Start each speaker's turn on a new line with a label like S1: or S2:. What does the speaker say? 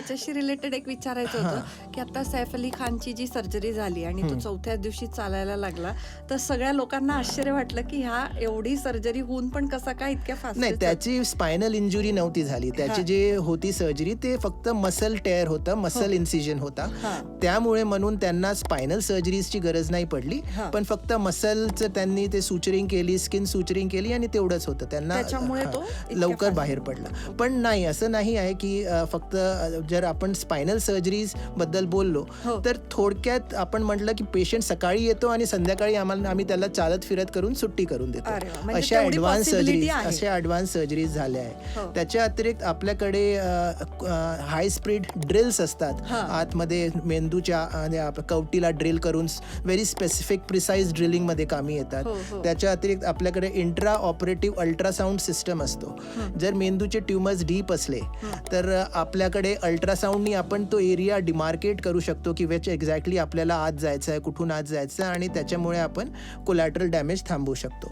S1: ह्याच्याशी रिलेटेड एक विचारायचं होतं की आता सैफ अली खानची जी सर्जरी झाली आणि तो चौथ्या दिवशी चालायला लागला, तर सगळ्या लोकांना आश्चर्य वाटलं की ह्या एवढी सर्जरी होऊन पण कसा काय इतक्या फास्ट.
S2: नाही, त्याची स्पायनल इंजुरी नव्हती झाली. त्याची जे होती सर्जरी ते फक्त मसल टेअर होतं, मसल इन्सिजन होता. त्यामुळे म्हणून त्यांना स्पायनल सर्जरीची गरज नाही पडली, पण फक्त मसलचं त्यांनी ते सुचरिंग केली, स्किन सुचरिंग केली आणि तेवढंच होतं. त्यांना लवकर बाहेर पडला. पण नाही, असं नाही आहे की फक्त जर आपण स्पायनल सर्जरीज बद्दल बोललो तर थोडक्यात आपण म्हटलं की पेशंट सकाळी येतो आणि संध्याकाळी आम्ही त्याला चालत फिरत करून सुट्टी करून देतो. अशा ॲडव्हान्स सर्जरीज झाल्या आहे. त्याच्या अतिरिक्त आपल्याकडे हाय स्पीड ड्रिल्स असतात. आतमध्ये मेंदूच्या कवटीला ड्रिल करून व्हेरी स्पेसिफिक प्रिसाइज ड्रिलिंग मध्ये कामी येतात. त्याच्या अतिरिक्त आपल्याकडे इंट्रा ऑपरेटिव्ह अल्ट्रासाऊंड सिस्टम असतो. जर मेंदूचे ट्युमर्स डीप असले तर आपल्याकडे अल्ट्रासाऊंडनी आपण तो एरिया डिमार्केट करू शकतो की वेच एक्झॅक्टली आपल्याला आत जायचं आहे, कुठून आत जायचं आहे, आणि त्याच्यामुळे आपण कोलॅटरल डॅमेज थांबवू शकतो.